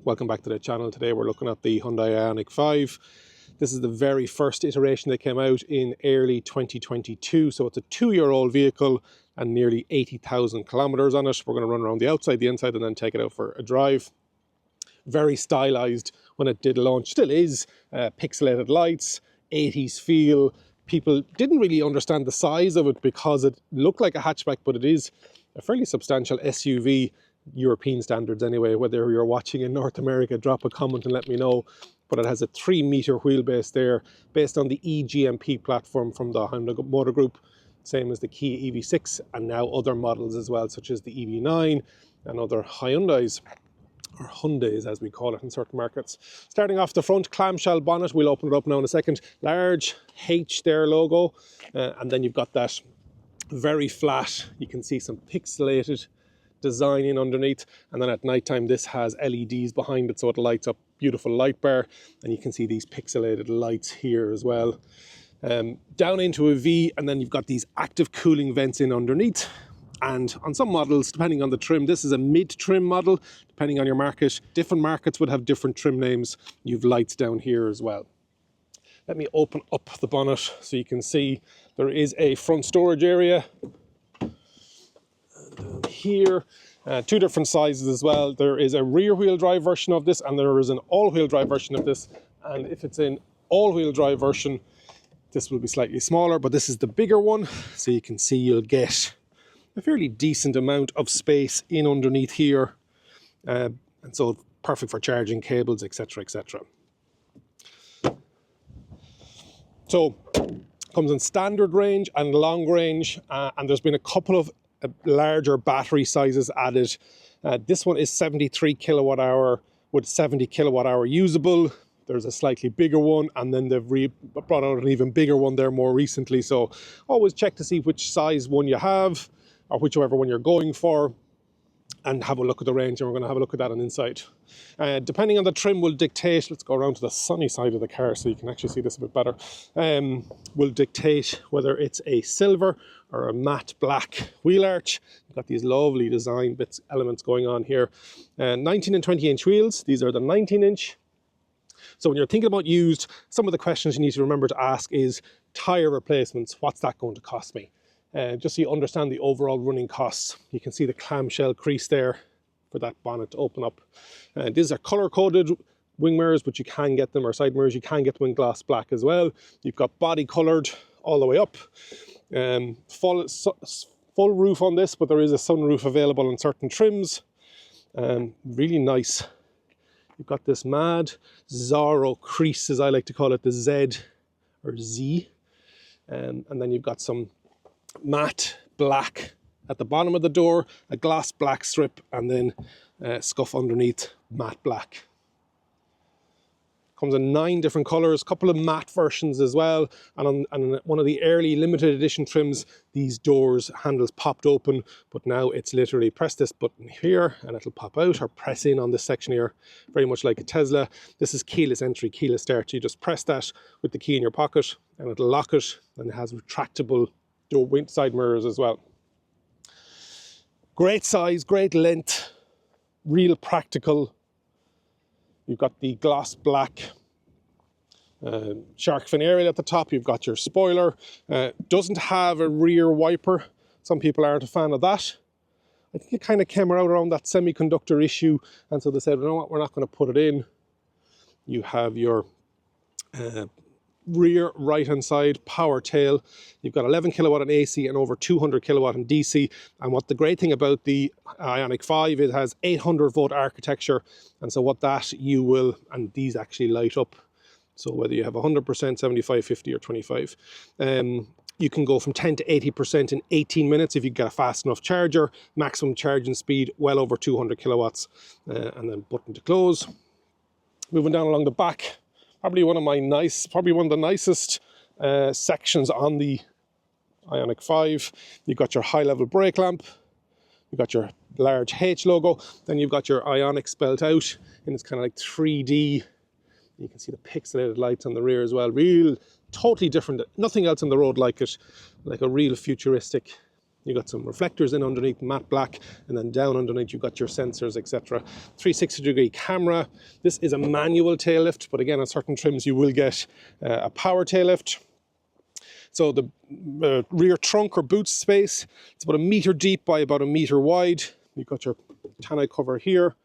Welcome back to the channel. Today we're looking at the Hyundai IONIQ 5. This is the very first iteration that came out in early 2022, so it's a 2-year-old vehicle and nearly 80,000 kilometers on it. We're going to run around the outside, the inside, and then take it out for a drive. Very stylized when it did launch, still is. Pixelated lights, 80s feel. People didn't really understand the size of it because it looked like a hatchback, but it is a fairly substantial SUV, European standards anyway. Whether you're watching in North America, drop a comment and let me know. But it has a 3-meter wheelbase there, based on the eGMP platform from the Hyundai Motor Group, same as the Kia EV6, and now other models as well, such as the EV9 and other Hyundais, or Hyundais as we call it in certain markets. Starting off the front, clamshell bonnet, we'll open it up now in a second. Large H there logo, and then you've got that very flat, you can see some pixelated design in underneath, and then at night time this has LEDs behind it, so it lights up, beautiful light bar, and you can see these pixelated lights here as well. Down into a V, and then you've got these active cooling vents in underneath. And on some models, depending on the trim, this is a mid-trim model, depending on your market. Different markets would have different trim names. You've lights down here as well. Let me open up the bonnet so you can see there is a front storage area. And down here, two different sizes as well. There is a rear-wheel drive version of this, and there is an all-wheel drive version of this. And if it's an all-wheel drive version, this will be slightly smaller, but this is the bigger one. So you can see you'll get a fairly decent amount of space in underneath here, and so perfect for charging cables, etc, etc. So comes in standard range and long range, and there's been a couple of larger battery sizes added. This one is 73 kilowatt hour with 70 kilowatt hour usable. There's a slightly bigger one, and then they've brought out an even bigger one there more recently, so always check to see which size one you have, or whichever one you're going for, and have a look at the range, and we're going to have a look at that on inside. Depending on the trim will dictate, let's go around to the sunny side of the car so you can actually see this a bit better, will dictate whether it's a silver or a matte black wheel arch. You've got these lovely design bits, elements going on here. 19 and 20 inch wheels, these are the 19 inch. So when you're thinking about used, some of the questions you need to remember to ask is tyre replacements, what's that going to cost me? Just so you understand the overall running costs. You can see the clamshell crease there for that bonnet to open up. These are colour-coded wing mirrors, but you can get them, or side mirrors, you can get them in gloss black as well. You've got body coloured all the way up. Full roof on this, but there is a sunroof available in certain trims. Really nice. You've got this mad Zorro crease, as I like to call it, the Z or Z. And then you've got some matte black at the bottom of the door, a gloss black strip, and then scuff underneath, matte black. Comes in 9 different colours, a couple of matte versions as well, and on one of the early limited edition trims, these doors handles popped open, but now it's literally press this button here and it'll pop out, or press in on this section here, very much like a Tesla. This is keyless entry, keyless start. You just press that with the key in your pocket and it'll lock it, and it has retractable door side mirrors as well. Great size, great length, real practical. You've got the gloss black shark fin aerial at the top. You've got your spoiler. Doesn't have a rear wiper. Some people aren't a fan of that. I think it kind of came out around that semiconductor issue, and so they said, you know what, we're not going to put it in. You have your rear right hand side power tail. You've got 11 kilowatt in AC and over 200 kilowatt in DC. And what the great thing about the IONIQ 5 is, it has 800 volt architecture, and so what that you will, and these actually light up, so whether you have 100%, 75, 50 or 25, you can go from 10 to 80% in 18 minutes if you get a fast enough charger. Maximum charging speed well over 200 kilowatts, and then button to close. Moving down along the back, probably one of the nicest sections on the IONIQ 5. You've got your high level brake lamp, you've got your large H logo, then you've got your IONIQ spelled out in this kind of like 3D. You can see the pixelated lights on the rear as well. Totally different, nothing else on the road like it, like a real futuristic You got some reflectors in underneath, matte black, and then down underneath you've got your sensors, etc. 360-degree camera. This is a manual tail lift, but again, on certain trims you will get a power tail lift. So the rear trunk or boot space, it's about 1 meter deep by about 1 meter wide. You've got your tonneau cover here,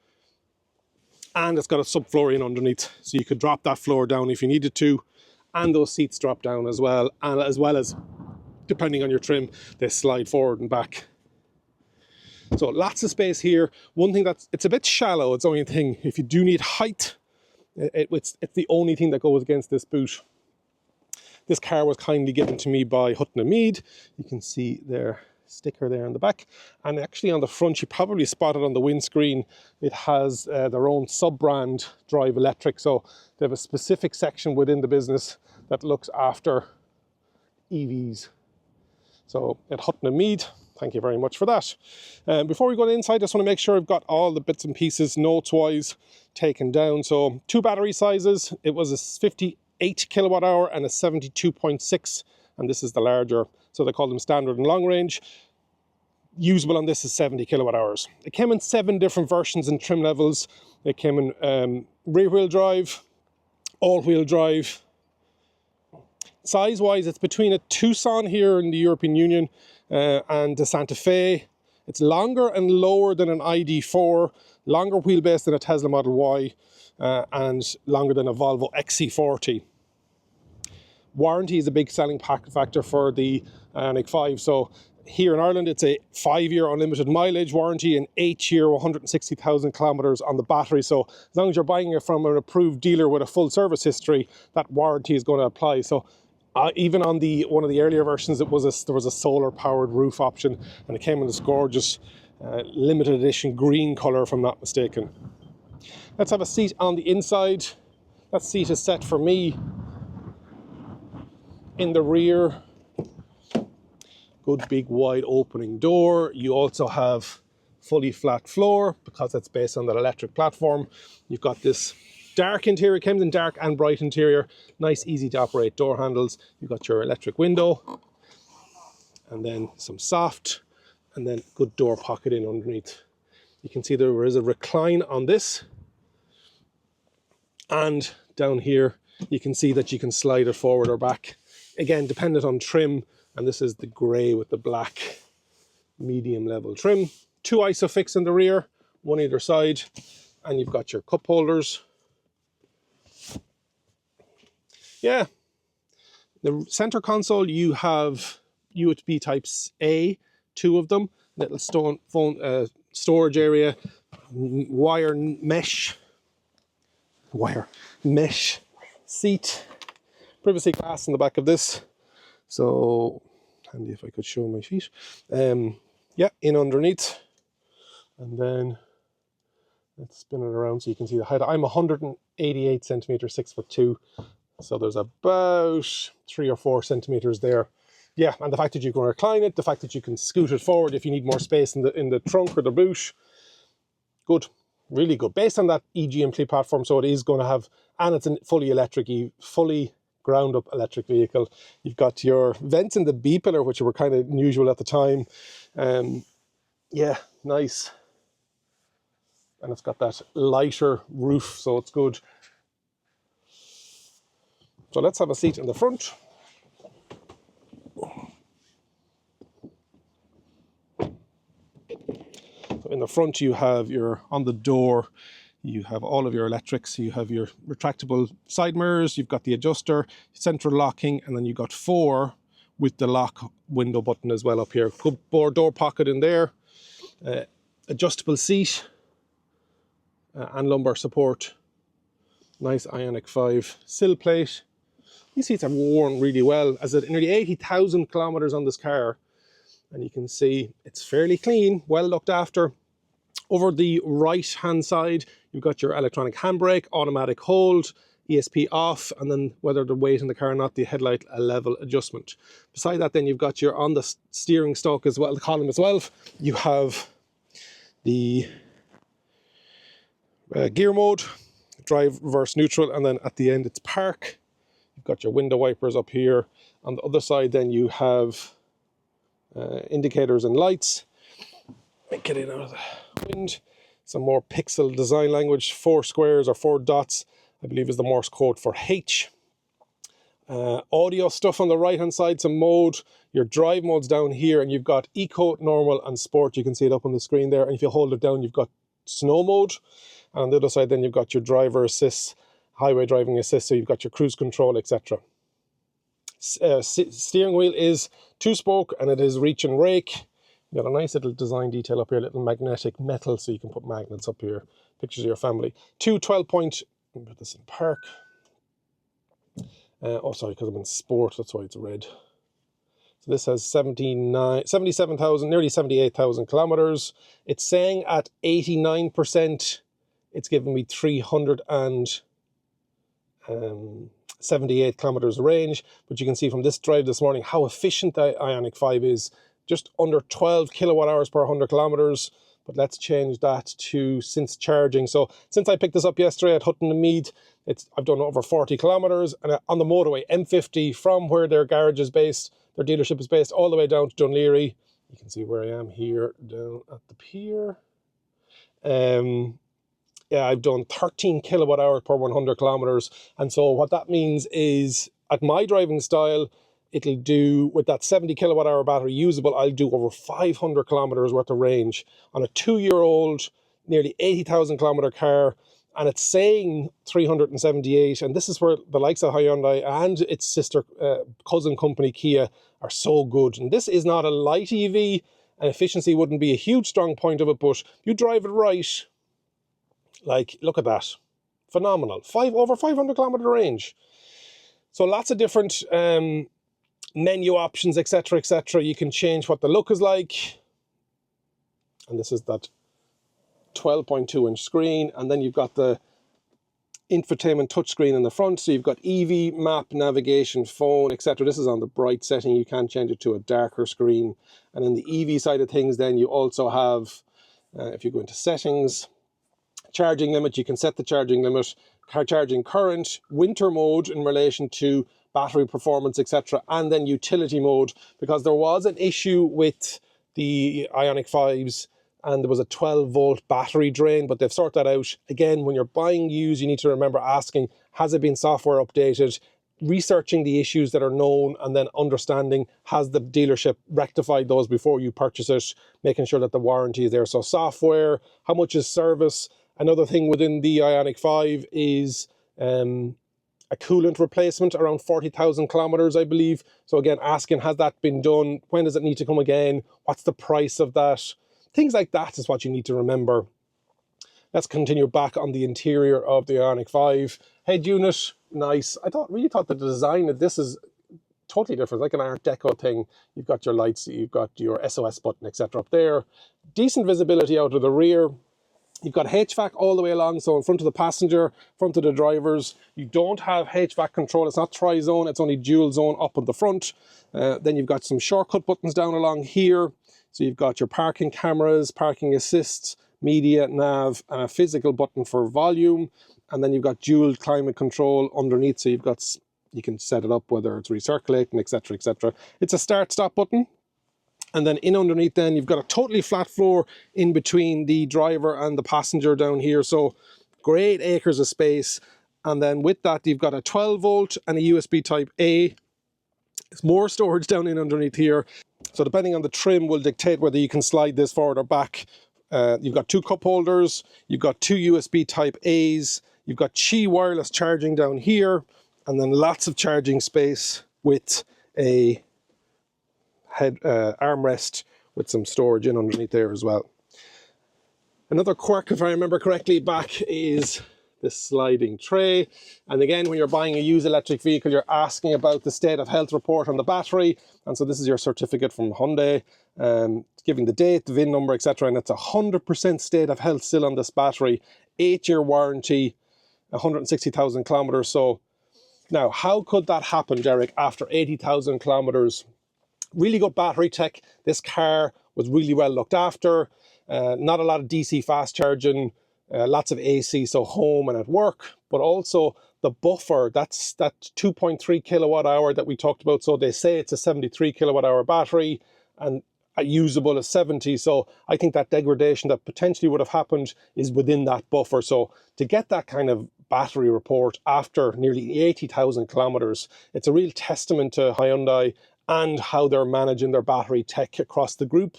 and it's got a subfloor in underneath, so you could drop that floor down if you needed to, and those seats drop down as well, and as well as, depending on your trim, they slide forward and back. So lots of space here. One thing it's a bit shallow, it's the only thing. If you do need height, it's the only thing that goes against this boot. This car was kindly given to me by Hutton and Mead. You can see their sticker there on the back. And actually on the front, you probably spotted on the windscreen, it has their own sub-brand Drive Electric. So they have a specific section within the business that looks after EVs. So at Hutton and Mead, thank you very much for that. Before we go inside, I just want to make sure I've got all the bits and pieces notes-wise taken down. So 2 battery sizes. It was a 58 kilowatt hour and a 72.6, and this is the larger, so they call them standard and long range. Usable on this is 70 kilowatt hours. It came in 7 different versions and trim levels. It came in rear wheel drive, all wheel drive. Size wise, it's between a Tucson here in the European Union and the Santa Fe. It's longer and lower than an ID4, longer wheelbase than a Tesla Model Y, and longer than a Volvo XC40. Warranty is a big selling factor for the IONIQ 5. So here in Ireland, it's a 5-year unlimited mileage warranty and 8-year 160,000 kilometers on the battery. So as long as you're buying it from an approved dealer with a full service history, that warranty is going to apply. So even on one of the earlier versions, there was a solar powered roof option, and it came in this gorgeous limited edition green color, if I'm not mistaken. Let's have a seat on the inside. That seat is set for me. In the rear, good big wide opening door. You also have fully flat floor because it's based on that electric platform. You've got this dark interior, it comes in dark and bright interior. Nice, easy to operate door handles. You've got your electric window, and then some soft, and then good door pocket in underneath. You can see there is a recline on this. And down here, you can see that you can slide it forward or back. Again, dependent on trim, and this is the grey with the black medium level trim. 2 ISOFIX in the rear, 1 either side, and you've got your cup holders. Yeah, the center console, you have USB Types A, 2 of them, little storage area, mesh seat, privacy glass in the back of this. So handy if I could show my feet. Yeah, in underneath, and then let's spin it around so you can see the height. I'm 188 centimeters, 6'2", so there's about 3 or 4 centimeters there. Yeah, and the fact that you can recline it, the fact that you can scoot it forward if you need more space in the trunk or the boot, good. Really good, based on that eGMP platform. So it is going to have, and it's a fully electric, fully ground up electric vehicle. You've got your vents in the B pillar, which were kind of unusual at the time. Yeah, nice. And it's got that lighter roof, so it's good. So let's have a seat in the front. In the front, you have on the door, you have all of your electrics. You have your retractable side mirrors, you've got the adjuster, central locking, and then you've got 4 with the lock window button as well up here. Good door pocket in there, adjustable seat, and lumbar support. Nice IONIQ 5 sill plate. These seats are worn really well, as it nearly 80,000 kilometers on this car. And you can see it's fairly clean, well looked after. Over the right hand side, you've got your electronic handbrake, automatic hold, ESP off, and then whether the weight in the car or not, the headlight level adjustment. Beside that, then you've got your on the steering stalk as well, the column as well. You have the gear mode, drive, reverse, neutral, and then at the end it's park. You've got your window wipers up here. On the other side, then you have indicators and lights. Get in out of the wind. Some more pixel design language. 4 squares or 4 dots, I believe, is the Morse code for H. Audio stuff on the right hand side, some mode. Your drive modes down here, and you've got Eco, Normal and Sport. You can see it up on the screen there, and if you hold it down you've got Snow mode, and on the other side then you've got your driver assist, highway driving assist, so you've got your cruise control, etc. Steering wheel is 2-spoke and it is reach and rake. You've got a nice little design detail up here, little magnetic metal, so you can put magnets up here, pictures of your family. 12-point, let me put this in park. Oh, sorry, because I'm in sport, that's why it's red. So this has 77,000, nearly 78,000 kilometers. It's saying at 89%, it's giving me 378 kilometers range. But you can see from this drive this morning how efficient the Ioniq 5 is. Just under 12 kilowatt hours per 100 kilometers. But let's change that to since charging. So since I picked this up yesterday at Hutton and Mead, I've done over 40 kilometers, and on the motorway M50 from where their garage is based, their dealership is based, all the way down to Dunleary. You can see where I am here down at the pier. Yeah, I've done 13 kilowatt hours per 100 kilometers. And so what that means is, at my driving style, it'll do, with that 70 kilowatt hour battery usable, I'll do over 500 kilometers worth of range on a 2-year-old, nearly 80,000 kilometer car. And it's saying 378. And this is where the likes of Hyundai and its sister cousin company Kia are so good. And this is not a light EV, and efficiency wouldn't be a huge strong point of it, but you drive it right, like, look at that. Phenomenal. Over 500 kilometer range. So lots of different menu options, etc., etc. You can change what the look is like. And this is that 12.2-inch screen. And then you've got the infotainment touchscreen in the front. So you've got EV, map, navigation, phone, etc. This is on the bright setting. You can change it to a darker screen. And in the EV side of things, then you also have, if you go into settings, charging limit, you can set the charging limit, charging current, winter mode in relation to battery performance, etc. And then utility mode, because there was an issue with the Ioniq 5s and there was a 12-volt battery drain, but they've sorted that out. Again, when you're buying used, you need to remember asking, has it been software updated? Researching the issues that are known, and then understanding, has the dealership rectified those before you purchase it, making sure that the warranty is there. So software, how much is service? Another thing within the Ioniq 5 is a coolant replacement, around 40,000 kilometers, I believe. So again, asking, has that been done? When does it need to come again? What's the price of that? Things like that is what you need to remember. Let's continue back on the interior of the Ioniq 5. Head unit, nice. Really thought the design of this is totally different, like an Art Deco thing. You've got your lights, you've got your SOS button, etc. up there. Decent visibility out of the rear. You've got HVAC all the way along, so in front of the passenger, front of the drivers. You don't have HVAC control. It's not tri-zone, it's only dual zone up at the front. Then you've got some shortcut buttons down along here. So you've got your parking cameras, parking assists, media, nav, and a physical button for volume. And then you've got dual climate control underneath, so you can set it up whether it's recirculating, etc., etc. It's a start-stop button. And then in underneath then, you've got a totally flat floor in between the driver and the passenger down here. So great acres of space. And then with that, you've got a 12-volt and a USB type A. There's more storage down in underneath here. So depending on the trim will dictate whether you can slide this forward or back. You've got 2 cup holders. You've got 2 USB type A's. You've got Qi wireless charging down here. And then lots of charging space with a armrest with some storage in underneath there as well. Another quirk, if I remember correctly, back is this sliding tray. And again, when you're buying a used electric vehicle, you're asking about the state of health report on the battery. And so this is your certificate from Hyundai, giving the date, the VIN number, etc. And it's 100% state of health still on this battery. 8-year warranty, 160,000 kilometers. So now, how could that happen, Derek, after 80,000 kilometers? Really good battery tech. This car was really well looked after. Not a lot of DC fast charging, lots of AC, so home and at work, but also the buffer, that's that 2.3 kilowatt hour that we talked about. So they say it's a 73 kilowatt hour battery, and a usable is 70. So I think that degradation that potentially would have happened is within that buffer. So to get that kind of battery report after nearly 80,000 kilometers, it's a real testament to Hyundai and how they're managing their battery tech across the group.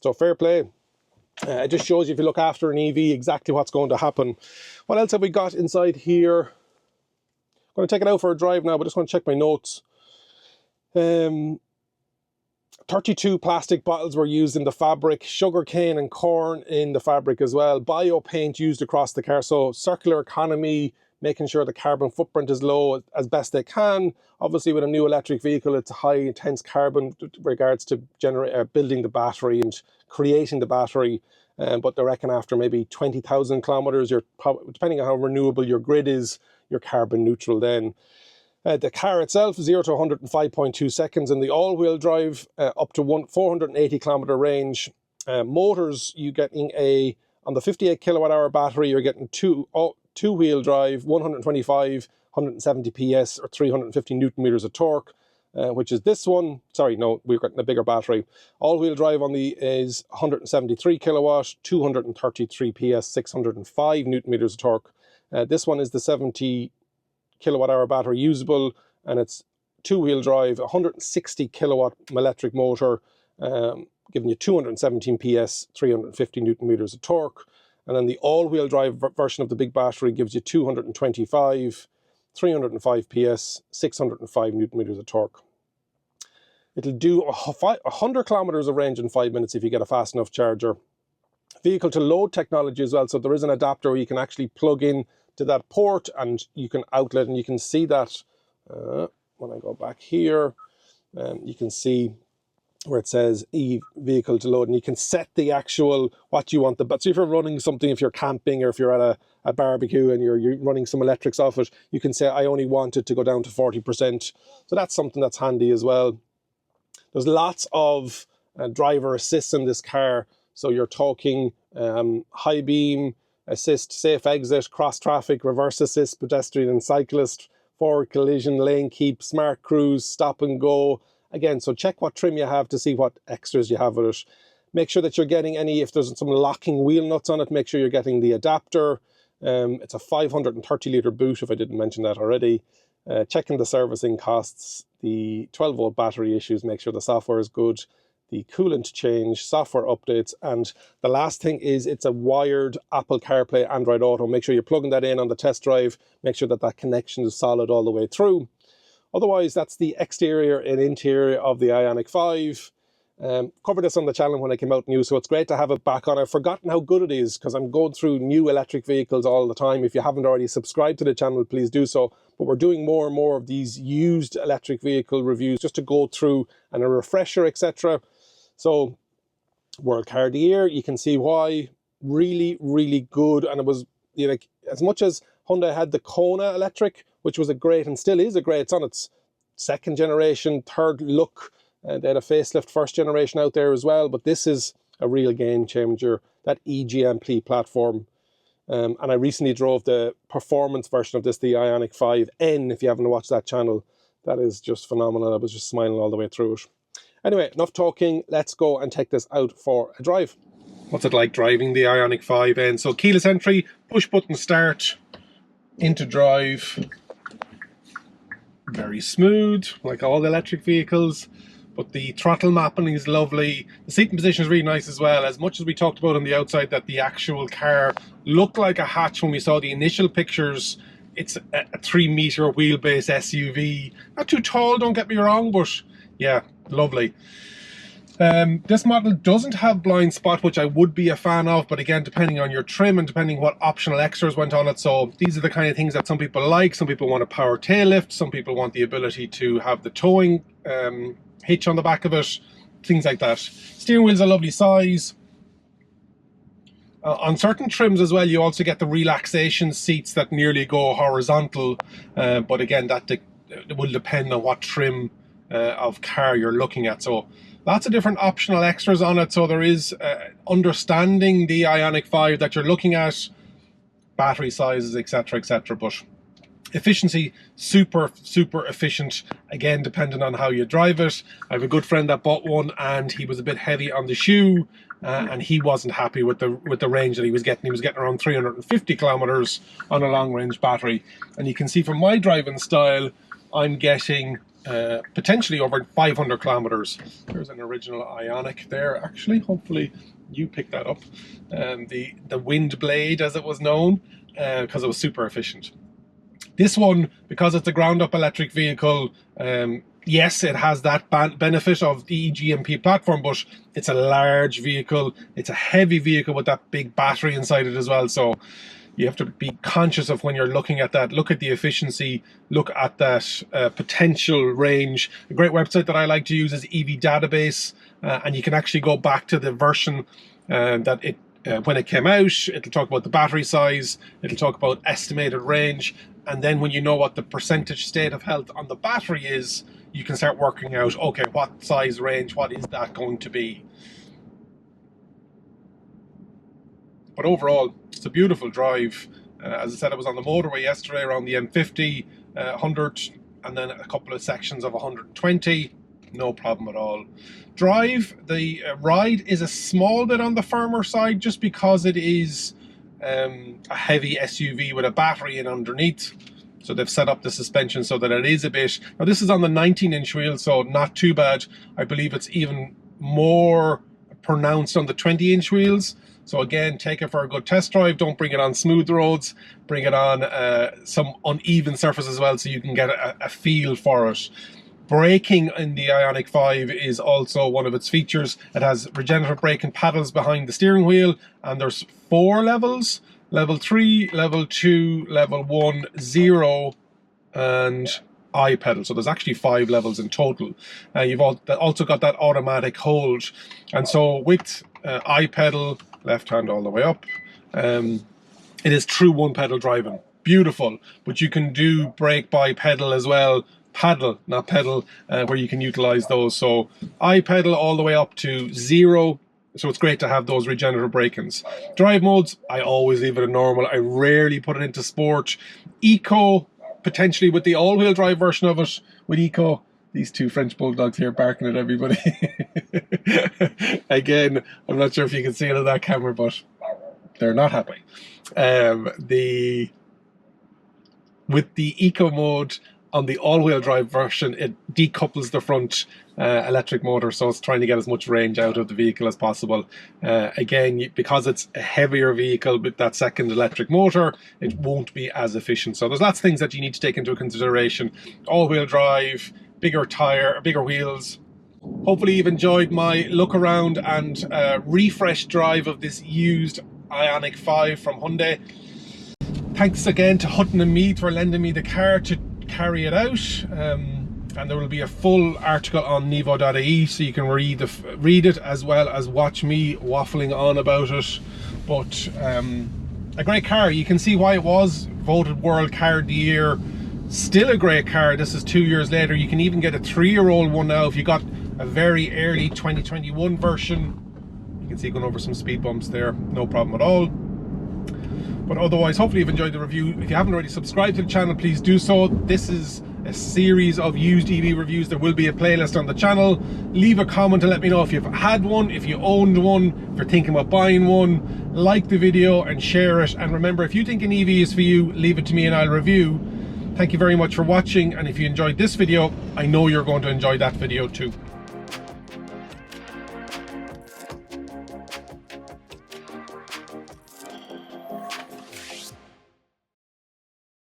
So fair play. It just shows you, if you look after an EV, exactly what's going to happen. What else have we got inside here? I'm going to take it out for a drive now, but just want to check my notes. 32 plastic bottles were used in the fabric, sugarcane and corn in the fabric as well. Bio paint used across the car, so circular economy, making sure the carbon footprint is low as best they can. Obviously with a new electric vehicle, it's a high intense carbon with regards to building the battery and creating the battery. But they reckon after maybe 20,000 kilometers, you're probably, depending on how renewable your grid is, you're carbon neutral then. The car itself, 0 to 100 in 5.2 seconds, and the all-wheel drive up to 480 kilometer range. Motors, you getting on the 58 kilowatt hour battery, you're getting two-wheel drive, 125, 170 PS or 350 newton meters of torque, which is this one. Sorry, no, we've got a bigger battery. All-wheel drive on the is 173 kilowatt, 233 PS, 605 newton meters of torque. This one is the 70 kilowatt hour battery usable, and it's two-wheel drive, 160 kilowatt electric motor, giving you 217 PS, 350 newton meters of torque. And then the all-wheel drive version of the big battery gives you 225, 305 PS, 605 newton meters of torque. It'll do 100 kilometers of range in 5 minutes if you get a fast enough charger. Vehicle to load technology as well, so there is an adapter where you can actually plug in to that port and you can outlet, and you can see that when I go back here, you can see where it says vehicle to load, and you can set the actual what you want so if you're running something, if you're camping or if you're at a barbecue and you're running some electrics off it, you can say I only want it to go down to 40%. So that's something that's handy as well. There's lots of driver assist in this car, so you're talking high beam assist, safe exit, cross traffic, reverse assist, pedestrian and cyclist, forward collision, lane keep, smart cruise, stop and go. Again, so check what trim you have to see what extras you have with it. Make sure that you're getting if there's some locking wheel nuts on it, make sure you're getting the adapter. It's a 530 litre boot, if I didn't mention that already. Checking the servicing costs, the 12 volt battery issues, make sure the software is good, the coolant change, software updates, and the last thing is it's a wired Apple CarPlay, Android Auto. Make sure you're plugging that in on the test drive, make sure that connection is solid all the way through. Otherwise, that's the exterior and interior of the Ioniq 5. Covered this on the channel when I came out new, so it's great to have it back on. I've forgotten how good it is because I'm going through new electric vehicles all the time. If you haven't already subscribed to the channel, please do so. But we're doing more and more of these used electric vehicle reviews just to go through and a refresher, etc. So, World Car of the Year, you can see why. Really, really good. And it was, as much as Hyundai had the Kona electric, which was a great and still is a great, it's on its second generation, third look. They had a facelift first generation out there as well, but this is a real game changer, that eGMP platform. And I recently drove the performance version of this, the Ioniq 5N, if you haven't watched that channel. That is just phenomenal. I was just smiling all the way through it. Anyway, enough talking. Let's go and take this out for a drive. What's it like driving the Ioniq 5N? So keyless entry, push button start, into drive. Very smooth, like all the electric vehicles. But the throttle mapping is lovely. The seating position is really nice as well. As much as we talked about on the outside that the actual car looked like a hatch when we saw the initial pictures, it's a 3-meter wheelbase SUV. Not too tall, don't get me wrong, but yeah, lovely. This model doesn't have blind spot, which I would be a fan of, but again, depending on your trim and depending what optional extras went on it. So these are the kind of things that some people like. Some people want a power tail lift. Some people want the ability to have the towing hitch on the back of it, things like that. Steering wheel's a lovely size. On certain trims as well, you also get the relaxation seats that nearly go horizontal, but again, that will depend on what trim of car you're looking at. So lots of different optional extras on it. So there is understanding the Ioniq 5 that you're looking at, battery sizes, etc, etc. But Efficiency, super efficient, again depending on how you drive it. I have a good friend that bought one and he was a bit heavy on the shoe, and he wasn't happy with the range that he was getting. He was getting around 350 kilometers on a long range battery, and you can see from my driving style I'm getting potentially over 500 kilometers. There's an original Ionic there, actually. Hopefully you picked that up. The wind blade, as it was known, because it was super efficient. This one, because it's a ground-up electric vehicle, yes, it has that benefit of the EGMP platform, but it's a large vehicle. It's a heavy vehicle with that big battery inside it as well. So you have to be conscious of when you're looking at that. Look at the efficiency, look at that potential range. A great website that I like to use is EV Database, and you can actually go back to the version that it when it came out. It'll talk about the battery size, it'll talk about estimated range, and then when you know what the percentage state of health on the battery is, you can start working out, okay, what size range, what is that going to be? But overall, it's a beautiful drive. As I said, I was on the motorway yesterday around the M50, 100, and then a couple of sections of 120. No problem at all. The ride is a small bit on the firmer side, just because it is a heavy SUV with a battery in underneath. So they've set up the suspension so that it is a bit... Now this is on the 19-inch wheel, so not too bad. I believe it's even more pronounced on the 20-inch wheels. So again, take it for a good test drive. Don't bring it on smooth roads. Bring it on some uneven surface as well, so you can get a feel for it. Braking in the Ioniq 5 is also one of its features. It has regenerative braking paddles behind the steering wheel, and there's 4 levels. Level 3, Level 2, Level 1, 0, and I pedal. So there's actually 5 levels in total. You've also got that automatic hold. And so with I pedal, left hand all the way up, it is true one pedal driving. Beautiful. But you can do brake by pedal as well. Paddle, not pedal, where you can utilize those. So I pedal all the way up to 0. So it's great to have those regenerative brakings. Drive modes, I always leave it in normal. I rarely put it into sport. Eco, potentially with the all-wheel drive version of it. With Eco, these 2 French bulldogs here barking at everybody. Again, I'm not sure if you can see it on that camera, but they're not happy. With the Eco mode, on the all-wheel drive version, it decouples the front electric motor, so it's trying to get as much range out of the vehicle as possible. Again, because it's a heavier vehicle with that second electric motor, it won't be as efficient. So there's lots of things that you need to take into consideration. All-wheel drive, bigger tire, bigger wheels. Hopefully you've enjoyed my look around and refresh drive of this used Ioniq 5 from Hyundai. Thanks again to Hutton and Mead for lending me the car to carry it out, and there will be a full article on Nevo.ie, so you can read it as well as watch me waffling on about it. But a great car. You can see why it was voted World Car of the Year. Still a great car. This is 2 years later. You can even get a 3-year-old one now if you got a very early 2021 version. You can see going over some speed bumps there, no problem at all. But otherwise, hopefully you've enjoyed the review. If you haven't already subscribed to the channel, please do so. This is a series of used EV reviews. There will be a playlist on the channel. Leave a comment to let me know if you've had one, if you owned one, if you're thinking about buying one. Like the video and share it. And remember, if you think an EV is for you, leave it to me and I'll review. Thank you very much for watching. And if you enjoyed this video, I know you're going to enjoy that video too.